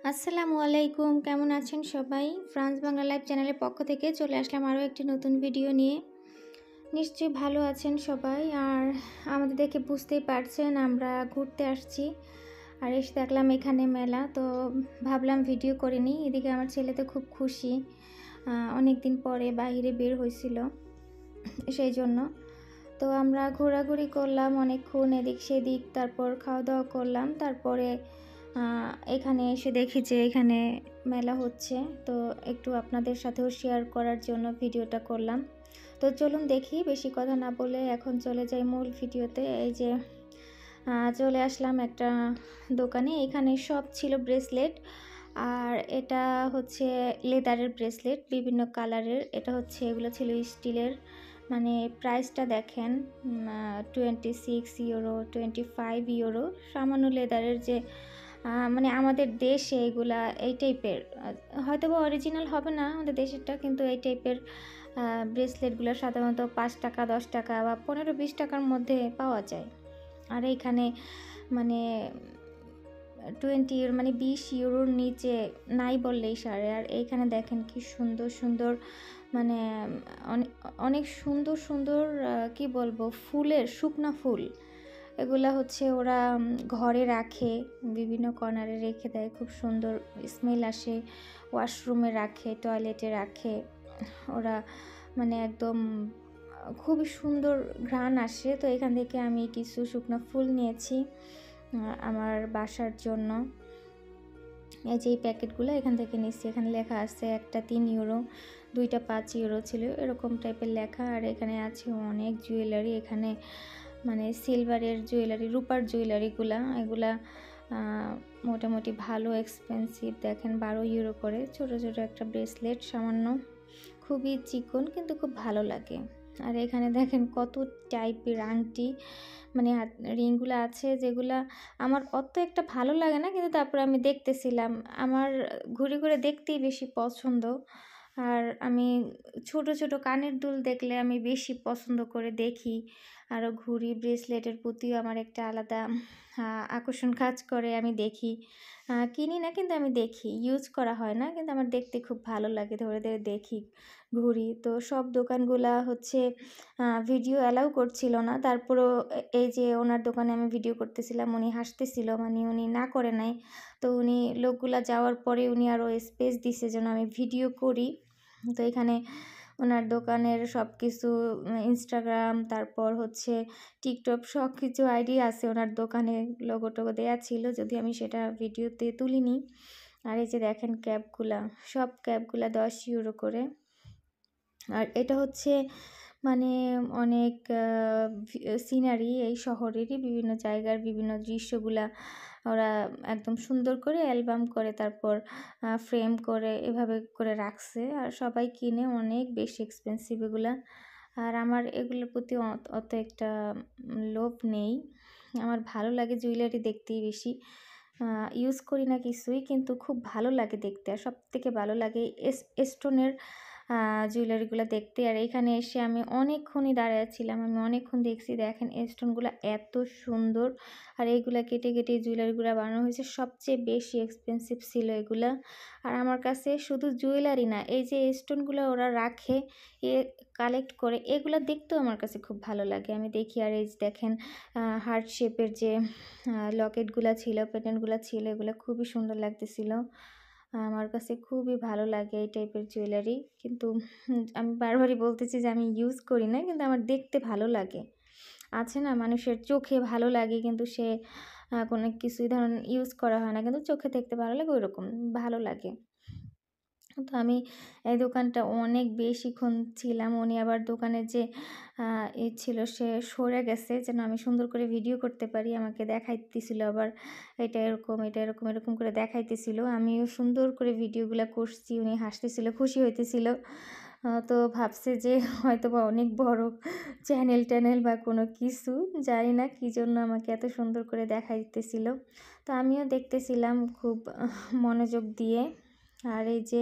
আসসালামু আলাইকুম, কেমন আছেন সবাই? ফ্রান্স বাংলা লাইভ চ্যানেলের পক্ষ থেকে চলে আসলাম আরও একটি নতুন ভিডিও নিয়ে। নিশ্চয়ই ভালো আছেন সবাই। আর আমাদের দেখে বুঝতেই পারছেন আমরা ঘুরতে আসছি। আর এসে দেখলাম এখানে মেলা, তো ভাবলাম ভিডিও করে নিই। এদিকে আমার ছেলে তো খুব খুশি, অনেক দিন পরে বাইরে বের হয়েছিল সেই জন্য। তো আমরা ঘোরাঘুরি করলাম অনেকক্ষণ এদিক সেদিক, তারপর খাওয়া দাওয়া করলাম। তারপরে এখানে এসে দেখি যে এখানে মেলা হচ্ছে, তো একটু আপনাদের সাথেও শেয়ার করার জন্য ভিডিওটা করলাম। তো চলুন দেখি, বেশি কথা না বলে এখন চলে যাই মূল ভিডিওতে। এই যে চলে আসলাম একটা দোকানে, এখানে সব ছিল ব্রেসলেট। আর এটা হচ্ছে লেদারের ব্রেসলেট, বিভিন্ন কালারের। এটা হচ্ছে, এগুলো ছিল স্টিলের। মানে প্রাইসটা দেখেন, 26 ইউরো, 25 ইউরো। সামান্য লেদারের যে মানে আমাদের দেশে এগুলা এই টাইপের, হয়তো বা অরিজিনাল হবে না আমাদের দেশেরটা, কিন্তু এই টাইপের ব্রেসলেটগুলো সাধারণত 5 টাকা, 10 টাকা বা 15-20 টাকার মধ্যে পাওয়া যায়। আর এইখানে মানে 20 ইউরো, মানে 20 ইউরোর নিচে নাই বললেই সারে। আর এইখানে দেখেন কি সুন্দর সুন্দর, মানে অনেক অনেক সুন্দর সুন্দর, কি বলবো, ফুলের শুকনা ফুল। এগুলা হচ্ছে ওরা ঘরে রাখে, বিভিন্ন কর্নারে রেখে দেয়, খুব সুন্দর স্মেল আসে। ওয়াশরুমে রাখে, টয়লেটে রাখে ওরা, মানে একদম খুবই সুন্দর ঘ্রাণ আসে। তো এখান থেকে আমি কিছু শুকনো ফুল নিয়েছি আমার বাসার জন্য। এই যে এই প্যাকেটগুলো এখান থেকে নিচ্ছি, এখানে লেখা আছে একটা 3 ইউরো, দুইটা 5 ইউরো ছিল, এরকম টাইপের লেখা। আর এখানে আছে অনেক জুয়েলারি, এখানে মানে সিলভারের জুয়েলারি, রূপার জুয়েলারিগুলা, এগুলা মোটামুটি ভালো এক্সপেন্সিভ। দেখেন 12 ইউরো করে, ছোট ছোট একটা ব্রেসলেট, সামান্য, খুবই চিকন কিন্তু খুব ভালো লাগে। আর এখানে দেখেন কত টাইপের আংটি, মানে রিংগুলো আছে যেগুলা আমার অত একটা ভালো লাগে না, কিন্তু তারপরে আমি দেখতেছিলাম, আমার ঘুরে ঘুরে দেখতেই বেশি পছন্দ। আর আমি ছোট ছোট কানের দুল দেখলে আমি বেশি পছন্দ করে দেখি। আরও ঘুড়ি, ব্রেসলেটের প্রতিও আমার একটা আলাদা আকর্ষণ কাজ করে। আমি দেখি, কিনি না, কিন্তু আমি দেখি, ইউজ করা হয় না, কিন্তু আমার দেখতে খুব ভালো লাগে, ধরে ধরে দেখি ঘুড়ি। তো সব দোকানগুলা হচ্ছে ভিডিও অ্যালাউ করছিল না, তারপরেও এই যে ওনার দোকানে আমি ভিডিও করতেছিলাম, উনি হাসতেছিল, মানে উনি না করে নাই। তো উনি লোকগুলা যাওয়ার পরে উনি আরও স্পেস দিছে যেন আমি ভিডিও করি। তো এখানে ওনার দোকানের সব কিছু, ইনস্টাগ্রাম, তারপর হচ্ছে টিকটক, সব কিছু আইডি আছে ওনার দোকানে, লোগো টোগো দেওয়া ছিল, যদি আমি সেটা ভিডিওতে তুলিনি। আর এই যে দেখেন ক্যাপগুলা, সব ক্যাপগুলা 10 ইউরো করে। আর এটা হচ্ছে মানে অনেক সিনারি, এই শহরেরই বিভিন্ন জায়গার বিভিন্ন দৃশ্যগুলা ওরা একদম সুন্দর করে অ্যালবাম করে, তারপর ফ্রেম করে এভাবে করে রাখছে। আর সবাই কিনে, অনেক বেশি এক্সপেন্সিভ এগুলা। আর আমার এগুলোর প্রতি অত একটা লোভ নেই। আমার ভালো লাগে জুয়েলারি দেখতেই বেশি, ইউজ করি না কিছুই, কিন্তু খুব ভালো লাগে দেখতে। আর সবথেকে ভালো লাগে স্টোনের জুয়েলারিগুলো দেখতে। আর এখানে এসে আমি অনেকক্ষণই দাঁড়াচ্ছিলাম, আমি অনেকক্ষণ দেখছি। দেখেন স্টোনগুলো এত সুন্দর, আর এইগুলা কেটে কেটে জুয়েলারিগুলো বানানো হয়েছে, সবচেয়ে বেশি এক্সপেন্সিভ ছিল এগুলা। আর আমার কাছে শুধু জুয়েলারি না, এই যে স্টোনগুলো ওরা রাখে এ কালেক্ট করে, এগুলো দেখতেও আমার কাছে খুব ভালো লাগে, আমি দেখি। আর এই যে দেখেন হার্ট শেপের যে লকেটগুলো ছিল, পেন্ডেন্টগুলো ছিল, এগুলো খুবই সুন্দর লাগতেছিল। আমার কাছে খুবই ভালো লাগে এই টাইপের জুয়েলারি, কিন্তু আমি বারবারই বলতেছি যে আমি ইউজ করি না, কিন্তু আমার দেখতে ভালো লাগে। আছে না, মানুষের চোখে ভালো লাগে, কিন্তু সে কোনো কিছুই ধরুন ইউজ করা হয় না, কিন্তু চোখে দেখতে ভালো লাগে, ওইরকম ভালো লাগে। তো আমি এই দোকানটা অনেক বেশিক্ষণ ছিলাম। উনি আবার দোকানের যে ছিল, সে সরে গেছে যেন আমি সুন্দর করে ভিডিও করতে পারি, আমাকে দেখাইতেছিল আবার, এটা এরকম, এটা এরকম, এরকম করে দেখাইতেছিল। আমিও সুন্দর করে ভিডিওগুলো করছি, উনি হাসতেছিল, খুশি হইতেছিল। তো ভাবছে যে হয়তো বা অনেক বড় চ্যানেল ট্যানেল বা কোনো কিছু, জানি না কী জন্য আমাকে এত সুন্দর করে দেখাইতেছিল। তো আমিও দেখতেছিলাম খুব মনোযোগ দিয়ে। আর এই যে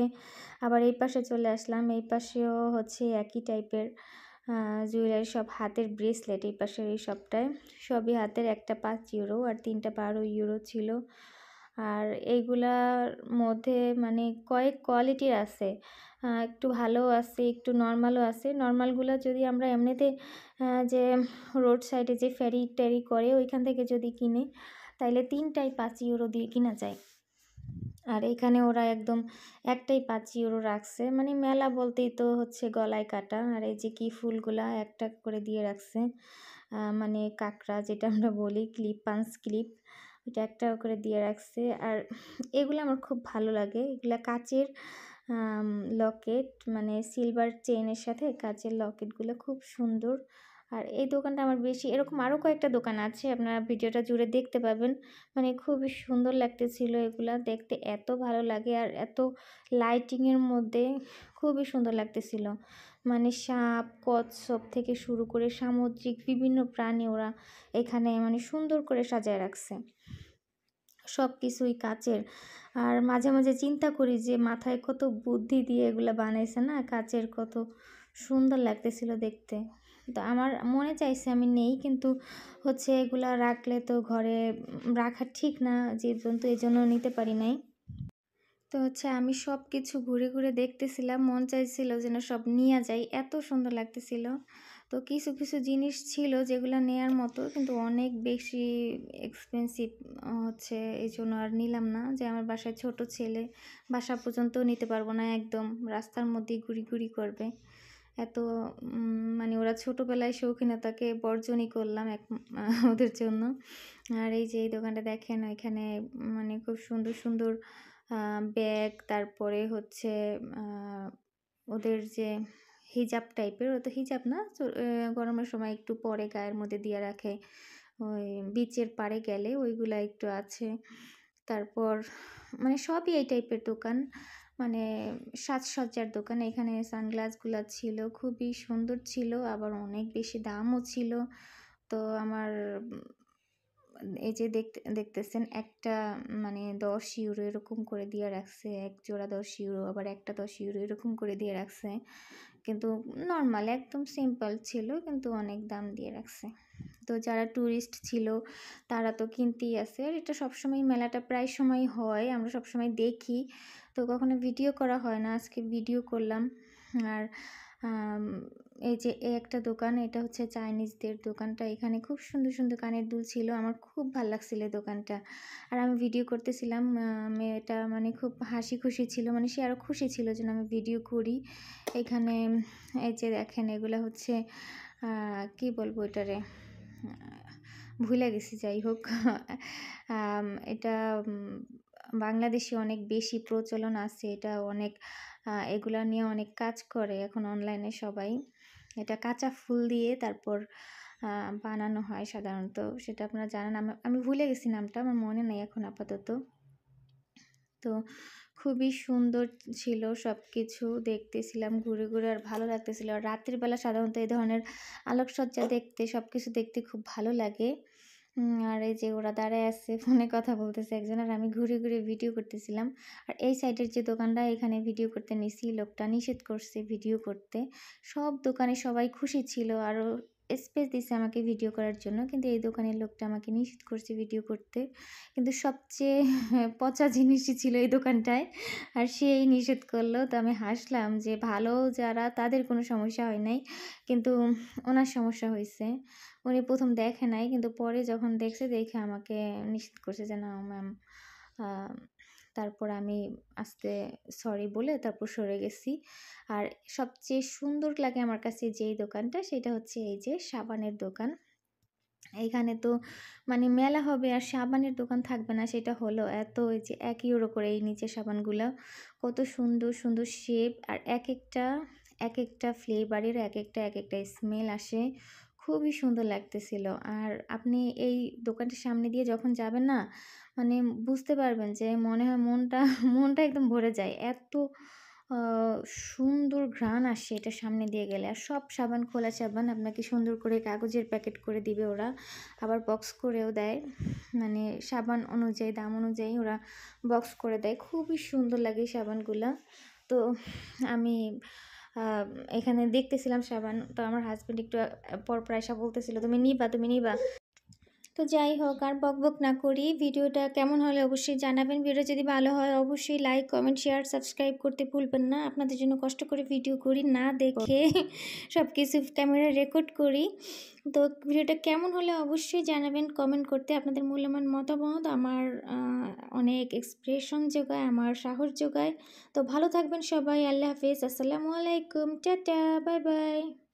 আবার এই পাশে চলে আসলাম, এই পাশেও হচ্ছে একই টাইপের জুয়েলারি, সব হাতের ব্রেসলেট। এই পাশের এই সবটায় সবই হাতের, একটা 5 ইউরো আর 3টা 12 ইউরো ছিল। আর এইগুলার মধ্যে মানে কয়েক কোয়ালিটির আছে, একটু ভালো আছে, একটু নর্মালও আছে। নর্মালগুলো যদি আমরা এমনিতে যে রোড সাইডে যে ফেরি টেরি করে ওইখান থেকে যদি কিনি তাইলে 3টাই 5 ইউরো দিয়ে কিনা যায়। আর এখানে ওরা একদম একটাই 5 ইউরো রাখছে, মানে মেলা বলতেই তো হচ্ছে গলায় কাটা। আর এই যে কি ফুলগুলা একটা করে দিয়ে রাখছে, মানে কাঁকড়া যেটা আমরা বলি, ক্লিপ, পাঞ্চ ক্লিপ, ওইটা একটা করে দিয়ে রাখছে। আর এগুলো আমার খুব ভালো লাগে, এগুলা কাচের লকেট, মানে সিলভার চেইনের সাথে কাচের লকেটগুলো খুব সুন্দর। আর এই দোকানটা আমার বেশি, এরকম আরও কয়েকটা দোকান আছে, আপনারা ভিডিওটা জুড়ে দেখতে পাবেন। মানে খুবই সুন্দর লাগতেছিল এগুলা দেখতে, এত ভালো লাগে আর এত লাইটিংয়ের মধ্যে খুবই সুন্দর লাগতেছিল। মানে সাপ, কচ্ছপ থেকে শুরু করে সামুদ্রিক বিভিন্ন প্রাণী ওরা এখানে মানে সুন্দর করে সাজায় রাখছে, সব কিছুই কাচের। আর মাঝে মাঝে চিন্তা করি যে মাথায় কত বুদ্ধি দিয়ে এগুলো বানাইছে না, কাচের, কত সুন্দর লাগতেছিল দেখতে। তো আমার মনে চাইছে আমি নেই, কিন্তু হচ্ছে এগুলা রাখলে তো ঘরে রাখা ঠিক না জীবজন্তু, এই জন্য নিতে পারি নাই। তো হচ্ছে আমি সব কিছু ঘুরে ঘুরে দেখতেছিলাম, মন চাইছিল যেন সব নিয়ে যাই, এত সুন্দর লাগতেছিল। তো কিছু কিছু জিনিস ছিল যেগুলো নেয়ার মতো, কিন্তু অনেক বেশি এক্সপেন্সিভ হচ্ছে, এই জন্য আর নিলাম না। যে আমার বাসায় ছোট ছেলে, বাসা পর্যন্ত নিতে পারবো না, একদম রাস্তার মধ্যেই ঘুরি ঘুরি করবে এত। মানে ওরা ছোটোবেলায় শৌখিনতাকে বর্জনই করলাম ওদের জন্য। আর এই যে এই দোকানটা দেখেন, এখানে মানে খুব সুন্দর সুন্দর ব্যাগ, তারপরে হচ্ছে ওদের যে হিজাব টাইপের, ও তো হিজাব না, গরমের সময় একটু পরে গায়ের মধ্যে দিয়ে রাখে, ওই বিচের পাড়ে গেলে ওইগুলা একটু আছে। তারপর মানে সবই এই টাইপের দোকান, মানে সাজসজ্জার দোকান। এখানে সানগ্লাসগুলো ছিল, খুবই সুন্দর ছিল, আবার অনেক বেশি দামও ছিল। তো আমার এই যে দেখতেছেন একটা মানে 10 ইউরো এরকম করে দিয়ে রাখছে, এক জোড়া 10 ইউরো, আবার একটা 10 ইউরো এরকম করে দিয়ে রাখছে। কিন্তু নর্মাল একদম সিম্পল ছিল, কিন্তু অনেক দাম দিয়ে রাখছে। তো যারা ট্যুরিস্ট ছিল তারা তো কিনতেই আছে। আর এটা সবসময়, মেলাটা প্রায় সময় হয়, আমরা সবসময় দেখি, তো কখনো ভিডিও করা হয় না, আজকে ভিডিও করলাম। আর এই যে এই একটা দোকান, এটা হচ্ছে চাইনিজদের দোকানটা, এখানে খুব সুন্দর সুন্দর কানের দুল ছিল, আমার খুব ভালো লাগছিল এই দোকানটা। আর আমি ভিডিও করতেছিলাম, মেয়েটা মানে খুব হাসি খুশি ছিল, মানে সে আরও খুশি ছিল যেন আমি ভিডিও করি। এখানে এই যে দেখেন, এগুলো হচ্ছে কি বলবো এটারে, ভুলে গেছি, যাই হোক। এটা বাংলাদেশে অনেক বেশি প্রচলন আছে, এটা অনেক এগুলা নিয়ে অনেক কাজ করে এখন অনলাইনে সবাই। এটা কাঁচা ফুল দিয়ে তারপর বানানো হয় সাধারণত, সেটা আপনারা জানেন। আমি ভুলে গেছি নামটা, আমার মনে নেই এখন আপাতত। তো খুবই সুন্দর ছিল সব কিছু, দেখতেছিলাম ঘুরে ঘুরে, আর ভালো লাগতেছিল। আর রাত্রির বেলা সাধারণত এই ধরনের আলোকসজ্জা দেখতে, সব কিছু দেখতে খুব ভালো লাগে। আর এই যে ওরা দাঁড়ায় আছে, ফোনে কথা বলতেছে একজন, আর আমি ঘুরে ঘুরে ভিডিও করতেছিলাম। আর এই সাইডের যে দোকানটা, এখানে ভিডিও করতে নিছি, লোকটা নিষেধ করছে ভিডিও করতে। সব দোকানে সবাই খুশি ছিল, আরও স্পেস দিছে আমাকে ভিডিও করার জন্য, কিন্তু এই দোকানের লোকটা আমাকে নিষেধ করছে ভিডিও করতে। কিন্তু সবচেয়ে পচা জিনিসই ছিল এই দোকানটায়, আর সেই নিষেধ করলো। তো আমি হাসলাম যে ভালো যারা, তাদের কোনো সমস্যা হয় নাই, কিন্তু ওনার সমস্যা হয়েছে। উনি প্রথম দেখে নাই, কিন্তু পরে যখন দেখছে, দেখে আমাকে নিষেধ করছে যে না ম্যাম। তারপর আমি আস্তে সরি বলে তারপর সরে গেছি। আর সবচেয়ে সুন্দর লাগে আমার কাছে যেই দোকানটা, সেটা হচ্ছে এই যে সাবানের দোকান। এইখানে তো মানে মেলা হবে আর সাবানের দোকান থাকবে না, সেটা হলো এত। এই যে 1 ইউরো করে এই নিচে সাবানগুলো, কত সুন্দর সুন্দর শেপ, আর এক একটা ফ্লেভারের এক একটা স্মেল আসে, খুবই সুন্দর লাগতেছিল। আর আপনি এই দোকানটার সামনে দিয়ে যখন যাবেন না, মানে বুঝতে পারবেন যে মনে হয় মনটা মনটা একদম ভরে যায়, এত সুন্দর ঘ্রাণ আসে এটার সামনে দিয়ে গেলে। আর সব সাবান, খোলা সাবান আপনাকে সুন্দর করে কাগজের প্যাকেট করে দিবে ওরা, আবার বক্স করেও দেয়, মানে সাবান অনুযায়ী, দাম অনুযায়ী ওরা বক্স করে দেয়, খুবই সুন্দর লাগে সাবানগুলা। তো আমি এখানে দেখতেছিলাম সাবান, তো আমার হাজব্যান্ড একটু পর এসে বলতেছিল তুমি নিবা, তুমি নিবা। তো যাই হোক আর বকবক না করি, ভিডিওটা কেমন হলে অবশ্যই জানাবেন। ভিডিও যদি ভালো হয় অবশ্যই লাইক কমেন্ট শেয়ার সাবস্ক্রাইব করতে ভুলবেন না। আপনাদের জন্য কষ্ট করে ভিডিও করি, না দেখে সব কিছু ক্যামেরা রেকর্ড করি। তো ভিডিওটা কেমন হলে অবশ্যই জানাবেন কমেন্ট করতে। আপনাদের মূল্যবান মতামত আমার অনেক এক্সপ্রেশন যোগায়, আমার সাহস যোগায়। তো ভালো থাকবেন সবাই, আল্লাহ হাফেজ, আসসালামু আলাইকুম, টাটা, বাই বাই।